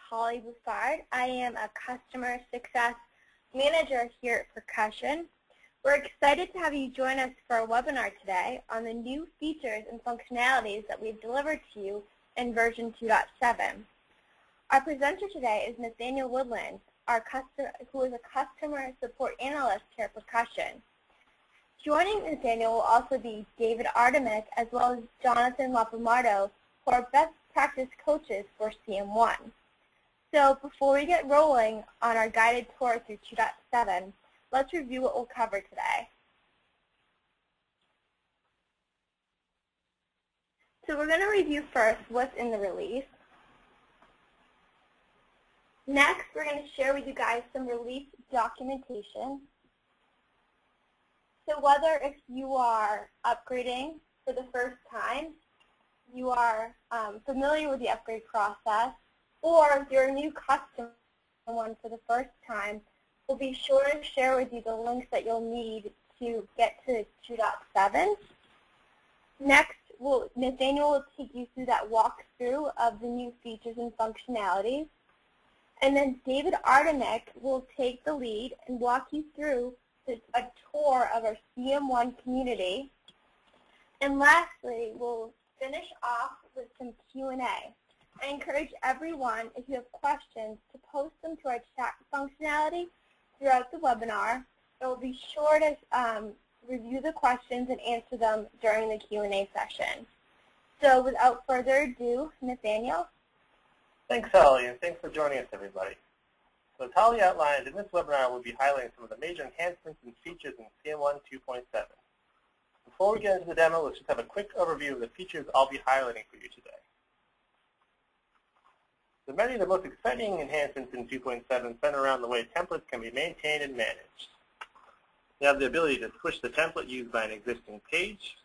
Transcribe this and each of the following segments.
Holly Buffard. I am a Customer Success Manager here at Percussion. We're excited to have you join us for a webinar today on the new features and functionalities that we've delivered to you in version 2.7. Our presenter today is Nathaniel Woodland, who is a Customer Support Analyst here at Percussion. Joining Nathaniel will also be David Artemick as well as Jonathan Lapomardo, who are best practice coaches for CM1. So before we get rolling on our guided tour through 2.7, let's review what we'll cover today. So we're going to review first what's in the release. Next, we're going to share with you guys some release documentation. So whether if you are upgrading for the first time, you are familiar with the upgrade process, or if you're a new customer for the first time, we'll be sure to share with you the links that you'll need to get to 2.7. Next, Nathaniel will take you through that walkthrough of the new features and functionalities. And then David Artemick will take the lead and walk you through a tour of our CM1 community. And lastly, we'll finish off with some Q&A. I encourage everyone, if you have questions, to post them to our chat functionality throughout the webinar. I will be sure to review the questions and answer them during the Q&A session. So without further ado, Nathaniel. Thanks, Holly, and thanks for joining us, everybody. So as Holly outlined, in this webinar we'll be highlighting some of the major enhancements and features in CM1 2.7. Before we get into the demo, let's just have a quick overview of the features I'll be highlighting for you today. So many of the most exciting enhancements in 2.7 center around the way templates can be maintained and managed. You have the ability to switch the template used by an existing page.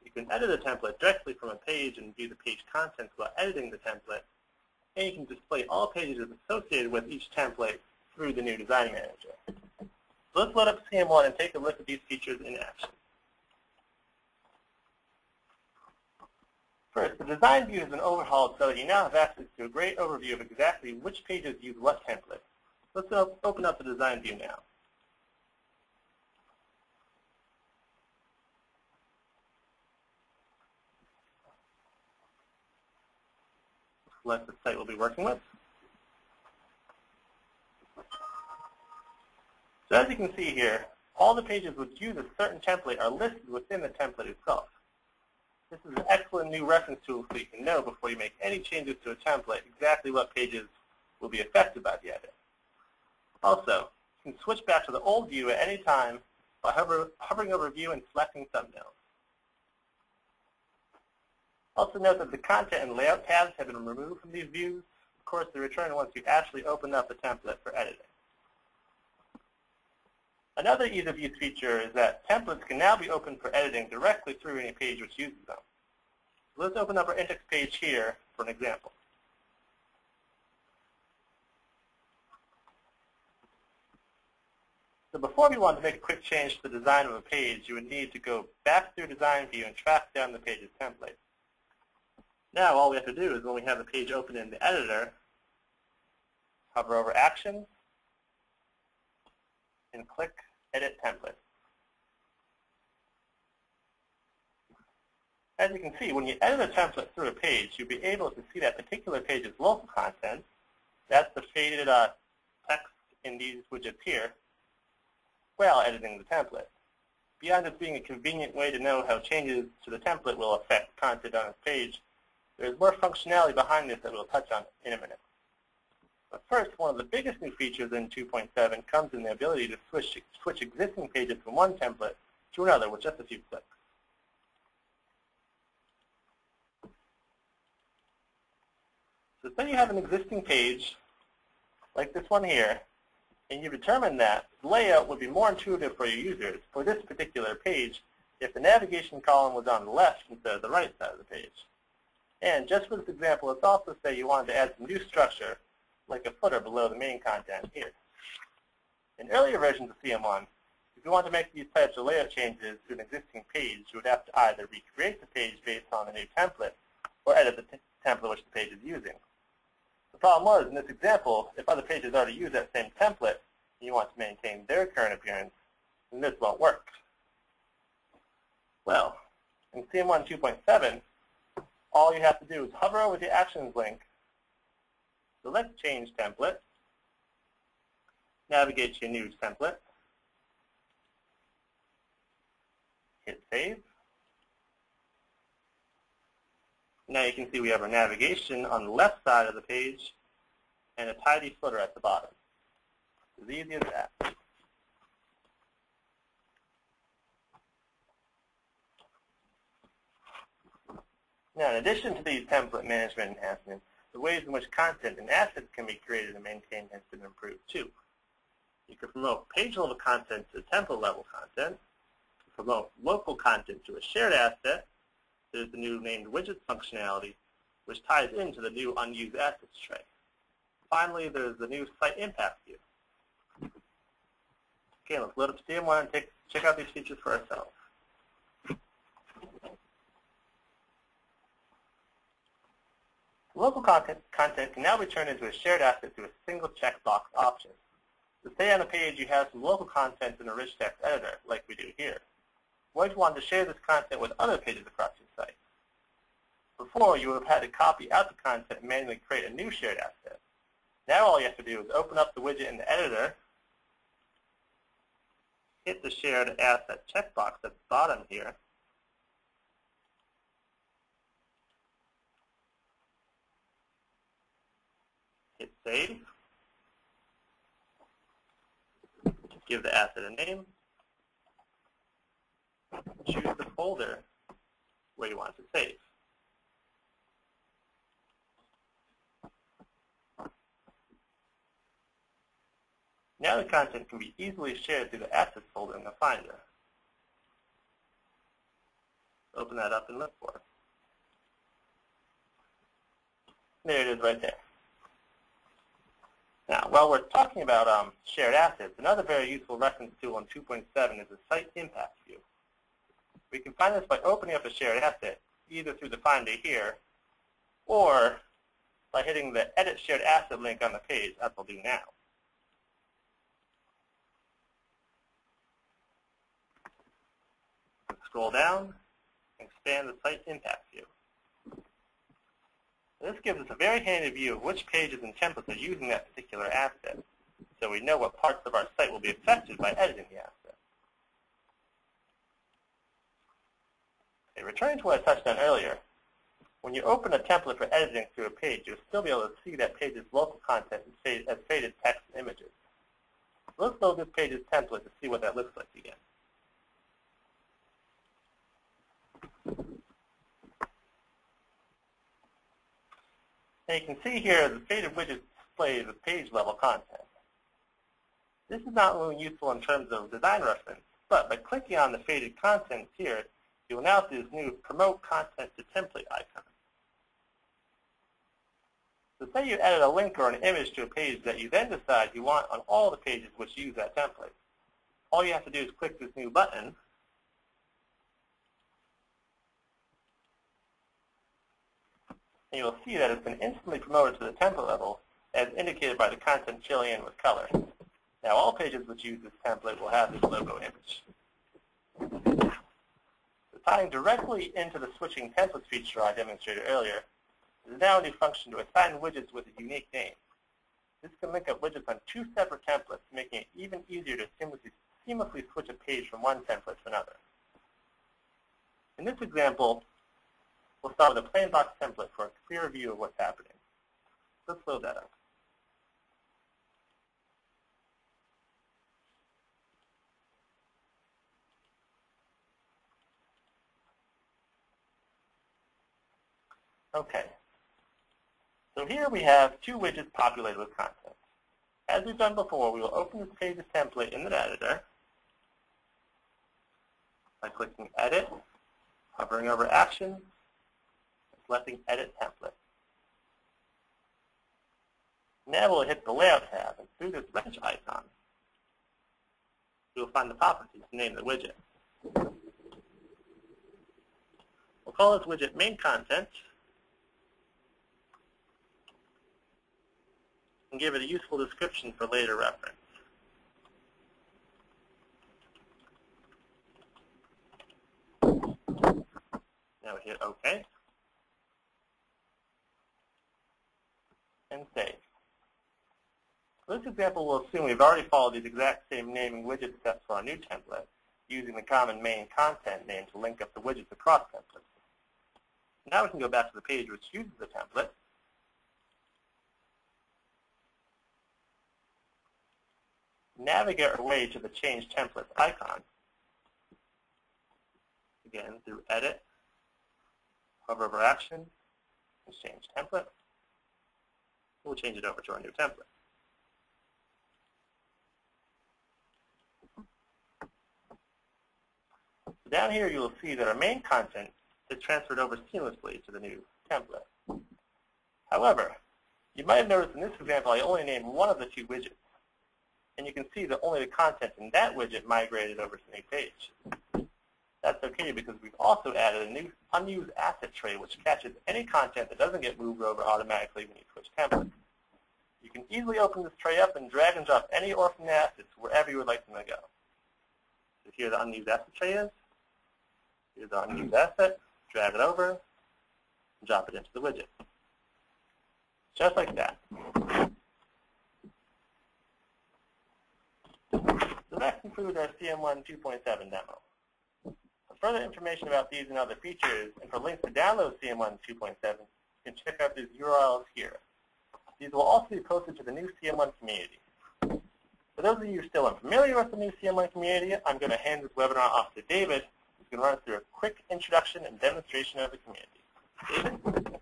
You can edit a template directly from a page and view the page contents while editing the template. And you can display all pages associated with each template through the new Design Manager. So let's load up CM1 and take a look at these features in action. First, the design view has been overhauled so that you now have access to a great overview of exactly which pages use what template. Let's open up the design view now. Select the site we'll be working with. So as you can see here, all the pages which use a certain template are listed within the template itself. This is an excellent new reference tool so you can know before you make any changes to a template exactly what pages will be affected by the edit. Also, you can switch back to the old view at any time by hovering over view and selecting thumbnails. Also note that the content and layout tabs have been removed from these views. Of course, they return once you actually open up the template for editing. Another ease-of-use feature is that templates can now be opened for editing directly through any page which uses them. So let's open up our index page here for an example. So before we want to make a quick change to the design of a page, you would need to go back through Design View and track down the page's template. Now all we have to do is when we have the page open in the editor, hover over Actions, and click Edit Template. As you can see, when you edit a template through a page, you'll be able to see that particular page's local content. That's the faded text in these widgets here, while editing the template. Beyond just being a convenient way to know how changes to the template will affect content on this page, there's more functionality behind this that we'll touch on in a minute. But first, one of the biggest new features in 2.7 comes in the ability to switch existing pages from one template to another with just a few clicks. So say you have an existing page, like this one here, and you've determined that the layout would be more intuitive for your users for this particular page if the navigation column was on the left instead of the right side of the page. And just for this example, let's also say you wanted to add some new structure, like a footer below the main content here. In earlier versions of CM1, if you want to make these types of layout changes to an existing page, you would have to either recreate the page based on the new template or edit the template which the page is using. The problem was, in this example, if other pages already use that same template and you want to maintain their current appearance, then this won't work. Well, in CM1 2.7, all you have to do is hover over the Actions link, select Change Template, navigate to your new template, hit Save. Now you can see we have our navigation on the left side of the page and a tidy footer at the bottom. It's as easy as that. Now, in addition to these template management enhancements, the ways in which content and assets can be created and maintained has been improved too. You can promote page-level content to template-level content, promote local content to a shared asset. There's the new named widgets functionality, which ties into the new unused assets tray. Finally, there's the new site impact view. Okay, let's load up CM1 and check out these features for ourselves. Local content can now be turned into a shared asset through a single checkbox option. To say on a page you have some local content in a rich text editor, like we do here. What if you wanted to share this content with other pages across your site? Before, you would have had to copy out the content and manually create a new shared asset. Now all you have to do is open up the widget in the editor, hit the shared asset checkbox at the bottom here, hit Save, give the asset a name, choose the folder where you want to save. Now the content can be easily shared through the Assets folder in the Finder. Open that up and look for it. There it is right there. Now, while we're talking about shared assets, another very useful reference tool in 2.7 is the Site Impact View. We can find this by opening up a shared asset, either through the Finder here, or by hitting the Edit Shared Asset link on the page, as I'll do now. Scroll down and expand the Site Impact View. This gives us a very handy view of which pages and templates are using that particular asset, so we know what parts of our site will be affected by editing the asset. Okay, returning to what I touched on earlier, when you open a template for editing through a page, you'll still be able to see that page's local content as faded text and images. Let's load this page's template to see what that looks like again. And you can see here the faded widget displays the page-level content. This is not only useful in terms of design reference, but by clicking on the faded content here, you will now see this new Promote Content to Template icon. So say you added a link or an image to a page that you then decide you want on all the pages which use that template. All you have to do is click this new button, and you'll see that it's been instantly promoted to the template level as indicated by the content filling in with color. Now all pages which use this template will have this logo image. So tying directly into the switching templates feature I demonstrated earlier, there's now a new function to assign widgets with a unique name. This can link up widgets on two separate templates, making it even easier to seamlessly switch a page from one template to another. In this example, we'll start with a plain box template for a clear view of what's happening. Let's load that up. Okay. So here we have two widgets populated with content. As we've done before, we will open this page's template in the editor by clicking Edit, hovering over Actions, selecting Edit Template. Now we'll hit the Layout tab, and through this wrench icon, you'll find the properties to name the widget. We'll call this widget Main Content, and give it a useful description for later reference. Now we hit OK and save. For this example, we'll assume we've already followed these exact same naming widget steps for our new template, using the common main content name to link up the widgets across templates. Now we can go back to the page which uses the template, navigate our way to the Change Templates icon, again through Edit, hover over Action, and Change Template. We'll change it over to our new template. So down here you will see that our main content is transferred over seamlessly to the new template. However, you might have noticed in this example I only named one of the two widgets. And you can see that only the content in that widget migrated over to the new page. That's okay because we've also added a new unused asset tray which catches any content that doesn't get moved over automatically when you switch templates. You can easily open this tray up and drag and drop any orphan assets wherever you would like them to go. So here the unused asset tray is. Here's the unused asset. Drag it over and drop it into the widget. Just like that. So that concludes our CM1 2.7 demo. For further information about these and other features, and for links to download CM1 2.7, you can check out these URLs here. These will also be posted to the new CM1 community. For those of you still unfamiliar with the new CM1 community, I'm going to hand this webinar off to David, who's going to run through a quick introduction and demonstration of the community. David?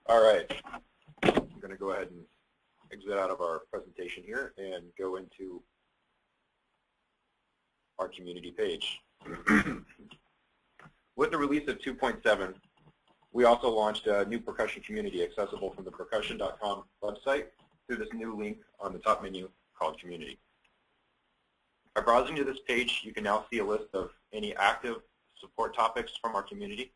All right. I'm going to go ahead and exit out of our presentation here and go into our community page. With the release of 2.7, we also launched a new percussion community accessible from the percussion.com website through this new link on the top menu called Community. By browsing to this page, you can now see a list of any active support topics from our community,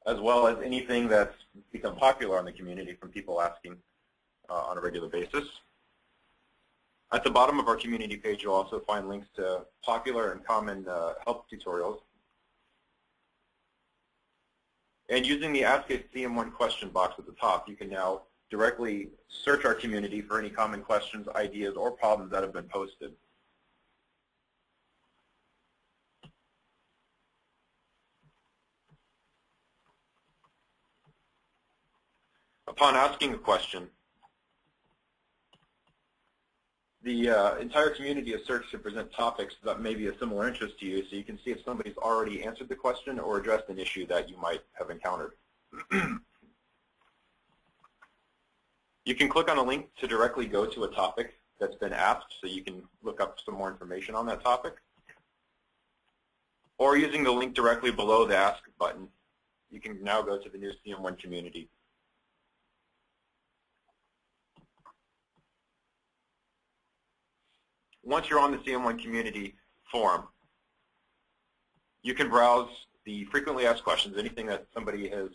as well as anything that's become popular in the community from people asking on a regular basis. At the bottom of our community page, you'll also find links to popular and common help tutorials. And using the Ask a CM1 question box at the top, you can now directly search our community for any common questions, ideas, or problems that have been posted. Upon asking a question, the entire community is searched to present topics that may be of similar interest to you, so you can see if somebody's already answered the question or addressed an issue that you might have encountered. You can click on a link to directly go to a topic that's been asked, so you can look up some more information on that topic. Or using the link directly below the Ask button, you can now go to the new CM1 community. Once you're on the CM1 community forum, you can browse the frequently asked questions, anything that somebody has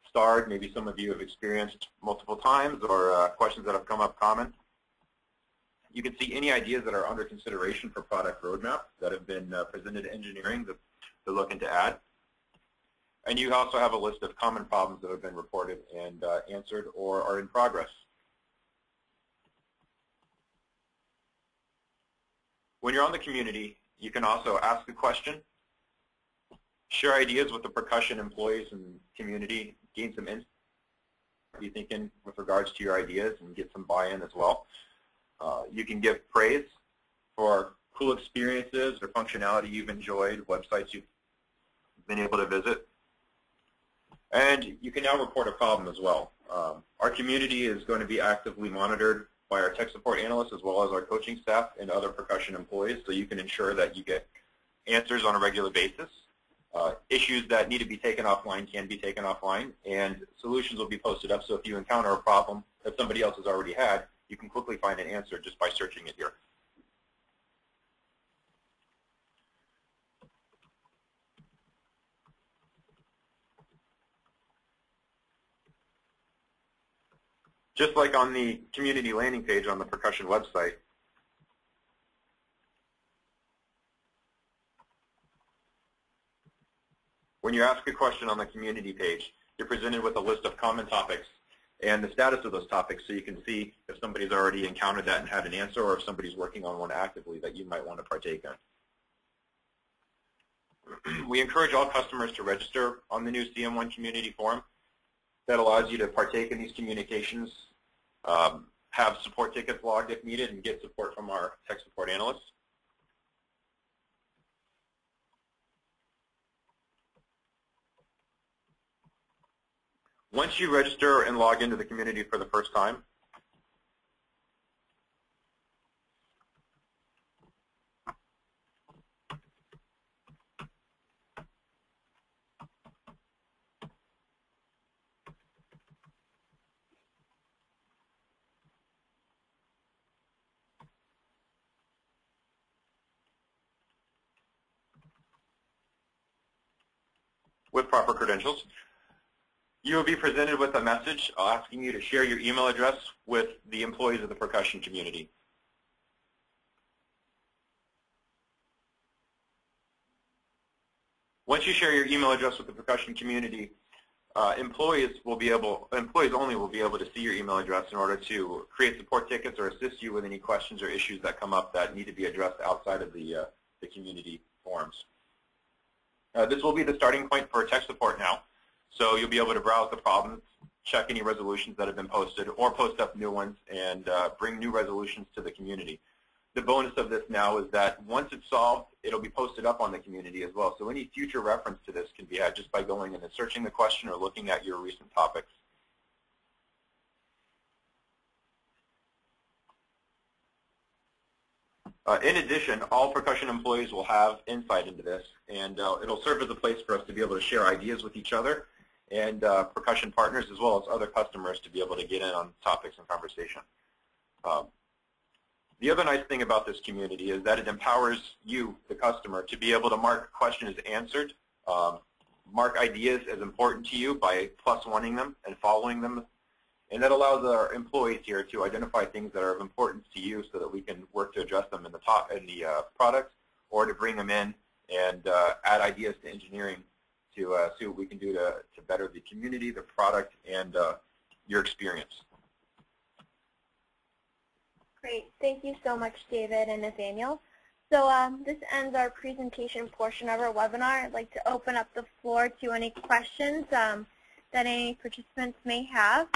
starred, maybe some of you have experienced multiple times, or questions that have come up common. You can see any ideas that are under consideration for product roadmap that have been presented to engineering that they're looking to add. And you also have a list of common problems that have been reported and answered or are in progress. When you're on the community, you can also ask a question, share ideas with the percussion employees and community, gain some insight, what you're thinking with regards to your ideas, and get some buy-in as well. You can give praise for cool experiences or functionality you've enjoyed, websites you've been able to visit. And you can now report a problem as well. Our community is going to be actively monitored by our tech support analysts as well as our coaching staff and other percussion employees, so you can ensure that you get answers on a regular basis. Issues that need to be taken offline can be taken offline, and solutions will be posted up, so if you encounter a problem that somebody else has already had, you can quickly find an answer just by searching it here. Just like on the community landing page on the Percussion website, when you ask a question on the community page, you're presented with a list of common topics and the status of those topics, so you can see if somebody's already encountered that and had an answer, or if somebody's working on one actively that you might want to partake in. We encourage all customers to register on the new CM1 community forum. That allows you to partake in these communications, have support tickets logged if needed, and get support from our tech support analysts. Once you register and log into the community for the first time, with proper credentials, you will be presented with a message asking you to share your email address with the employees of the Percussion community. Once you share your email address with the Percussion community, employees only will be able to see your email address in order to create support tickets or assist you with any questions or issues that come up that need to be addressed outside of the community forums. This will be the starting point for tech support now. So you'll be able to browse the problems, check any resolutions that have been posted, or post up new ones and bring new resolutions to the community. The bonus of this now is that once it's solved, it'll be posted up on the community as well. So any future reference to this can be had just by going in and searching the question or looking at your recent topics. In addition, all Percussion employees will have insight into this, and it'll serve as a place for us to be able to share ideas with each other and Percussion partners, as well as other customers, to be able to get in on topics and conversation. The other nice thing about this community is that it empowers you, the customer, to be able to mark questions answered, mark ideas as important to you by +1ing them and following them. And that allows our employees here to identify things that are of importance to you so that we can work to address them in the product, or to bring them in and add ideas to engineering to see what we can do to better the community, the product, and your experience. Great. Thank you so much, David and Nathaniel. So this ends our presentation portion of our webinar. I'd like to open up the floor to any questions that any participants may have.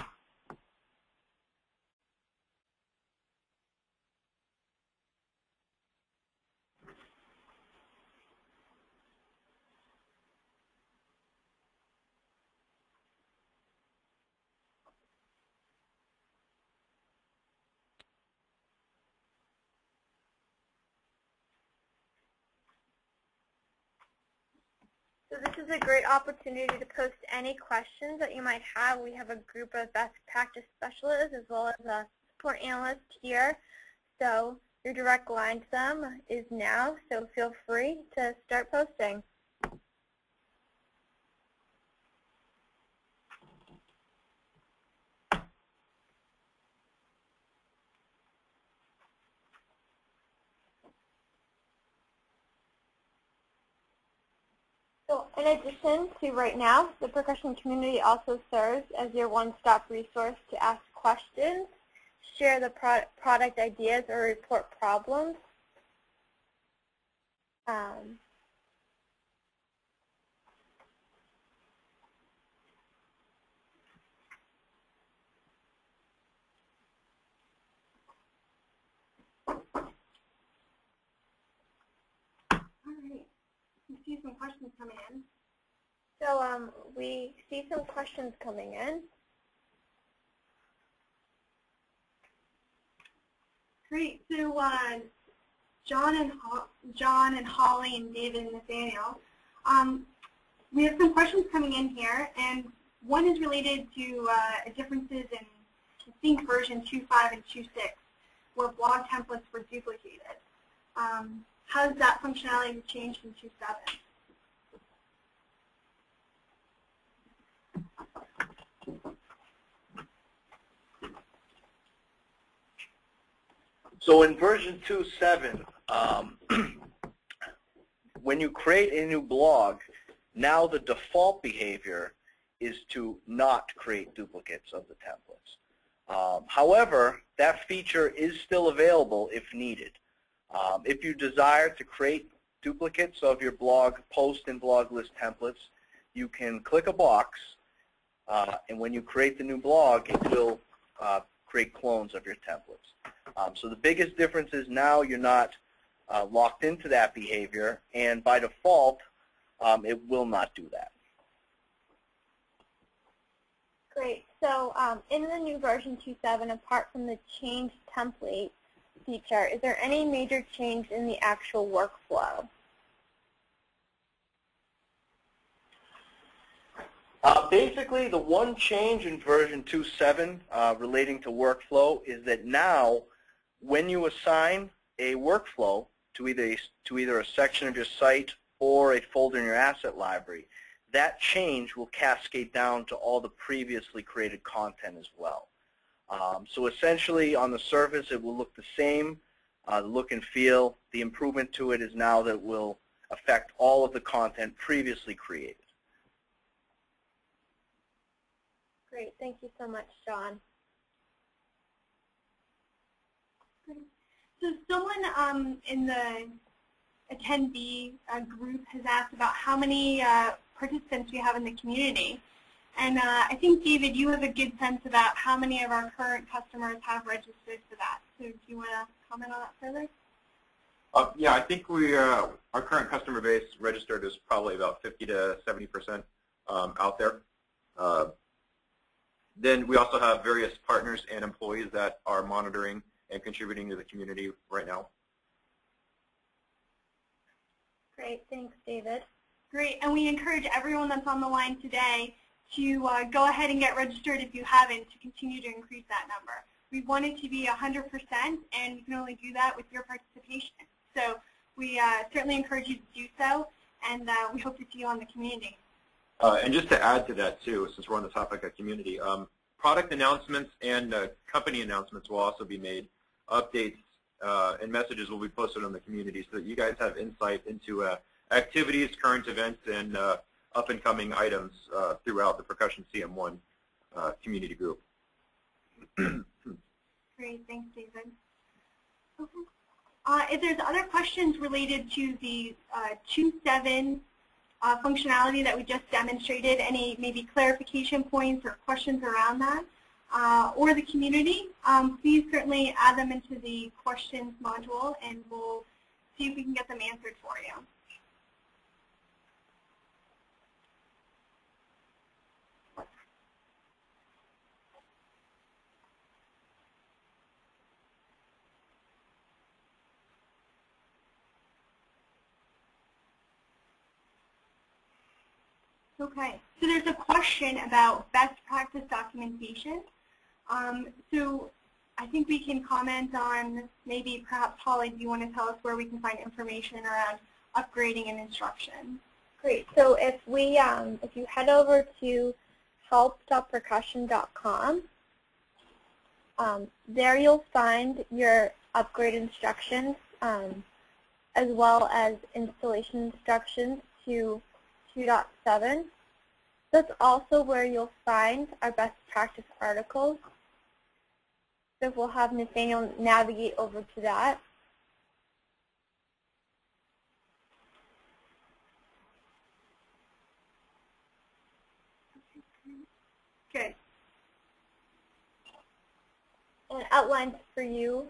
So this is a great opportunity to post any questions that you might have. We have a group of best practice specialists as well as a support analyst here. So your direct line to them is now, so feel free to start posting. So in addition to right now, the Percussion community also serves as your one-stop resource to ask questions, share the product ideas, or report problems. See some questions coming in. So we see some questions coming in. Great. So John and Holly and David and Nathaniel, we have some questions coming in here, and one is related to differences in Sync version 2.5 and 2.6, where blog templates were duplicated. How does that functionality change in 2.7? So in version 2.7, when you create a new blog, now the default behavior is to not create duplicates of the templates. However, that feature is still available if needed. If you desire to create duplicates of your blog post and blog list templates, you can click a box, and when you create the new blog, it will create clones of your templates. So the biggest difference is now you're not locked into that behavior, and by default, it will not do that. Great. So in the new version 2.7, apart from the change template feature, is there any major change in the actual workflow? Basically, the one change in version 2.7 relating to workflow is that now when you assign a workflow to either a section of your site or a folder in your asset library, that change will cascade down to all the previously created content as well. So essentially, on the surface, it will look the same, the look and feel. The improvement to it is now that it will affect all of the content previously created. Great. Thank you so much, John. So someone in the attendee group has asked about how many participants we have in the community. And I think, David, you have a good sense about how many of our current customers have registered for that. So do you want to comment on that further? Yeah, I think our current customer base registered is probably about 50 to 70% out there. Then we also have various partners and employees that are monitoring and contributing to the community right now. Great. Thanks, David. Great. And we encourage everyone that's on the line today to go ahead and get registered if you haven't, to continue to increase that number. We want it to be 100%, and you can only do that with your participation. So we certainly encourage you to do so, and we hope to see you on the community. And just to add to that, too, since we're on the topic of community, product announcements and company announcements will also be made. Updates and messages will be posted on the community so that you guys have insight into activities, current events, and up-and-coming items throughout the Percussion CM1 community group. Great. Thanks, David. Okay. If there's other questions related to the 2.7 functionality that we just demonstrated, any maybe clarification points or questions around that, or the community, please certainly add them into the questions module, and we'll see if we can get them answered for you. Okay, so there's a question about best practice documentation. So I think we can comment on, maybe perhaps Holly, do you want to tell us where we can find information around upgrading and instructions? Great. So if you head over to help.percussion.com, there you'll find your upgrade instructions as well as installation instructions to 2.7. That's also where you'll find our best practice articles. So we'll have Nathaniel navigate over to that. Good. And it outlines for you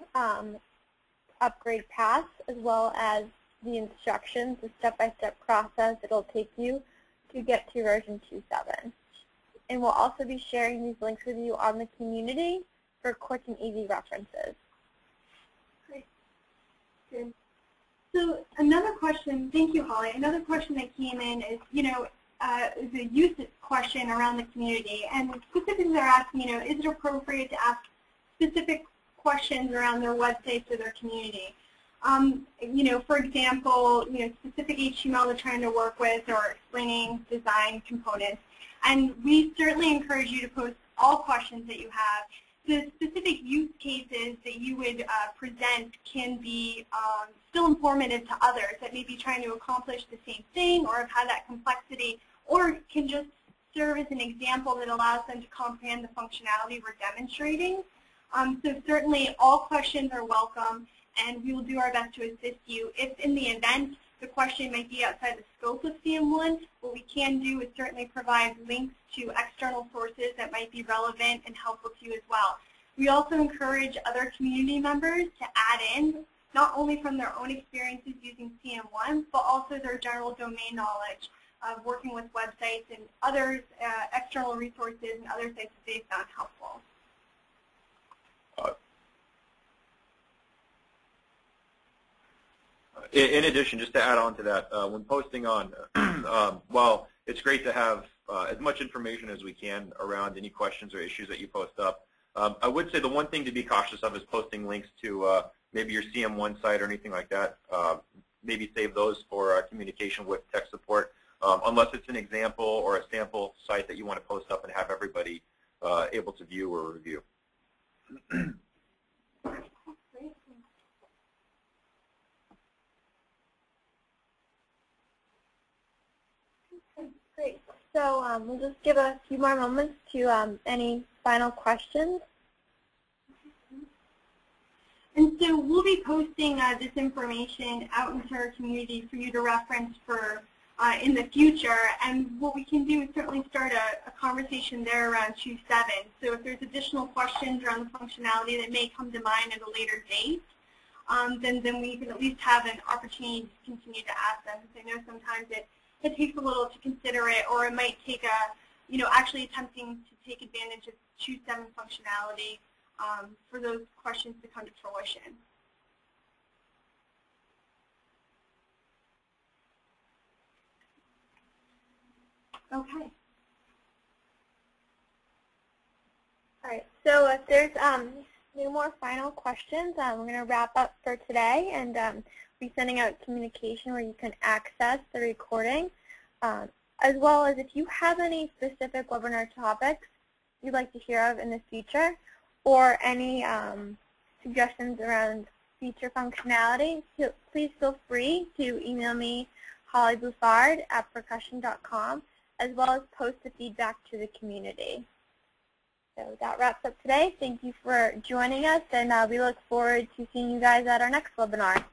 upgrade paths as well as the instructions, the step-by-step process it'll take you to get to version 2.7. And we'll also be sharing these links with you on the community for quick and easy references. Great. Good. So another question, thank you, Holly. Another question that came in is, is a use question around the community. And specifically they're asking, is it appropriate to ask specific questions around their websites or their community? For example, specific HTML they're trying to work with, or explaining design components. And we certainly encourage you to post all questions that you have, the specific use cases that you would present can be still informative to others that may be trying to accomplish the same thing or have had that complexity, or can just serve as an example that allows them to comprehend the functionality we're demonstrating. So certainly all questions are welcome, and we will do our best to assist you. If in the event the question might be outside the scope of CM1, what we can do is certainly provide links to external sources that might be relevant and helpful to you as well. We also encourage other community members to add in, not only from their own experiences using CM1, but also their general domain knowledge of working with websites and other external resources and other sites that they've found helpful. In addition, just to add on to that, when posting on, while it's great to have as much information as we can around any questions or issues that you post up, I would say the one thing to be cautious of is posting links to maybe your CM1 site or anything like that. Maybe save those for communication with tech support, unless it's an example or a sample site that you want to post up and have everybody able to view or review. Great. So we'll just give a few more moments to any final questions. And so we'll be posting this information out into our community for you to reference for in the future. And what we can do is certainly start a conversation there around 2.7. So if there's additional questions around the functionality that may come to mind at a later date, then we can at least have an opportunity to continue to ask them. Because I know sometimes it takes a little to consider it, or it might take actually attempting to take advantage of 2.7 functionality for those questions to come to fruition. Okay. All right. So if there's no more final questions, we're going to wrap up for today, and be sending out communication where you can access the recording, as well as if you have any specific webinar topics you'd like to hear of in the future, or any suggestions around feature functionality, please feel free to email me, hollybouffard@percussion.com, as well as post the feedback to the community. So that wraps up today. Thank you for joining us, and we look forward to seeing you guys at our next webinar.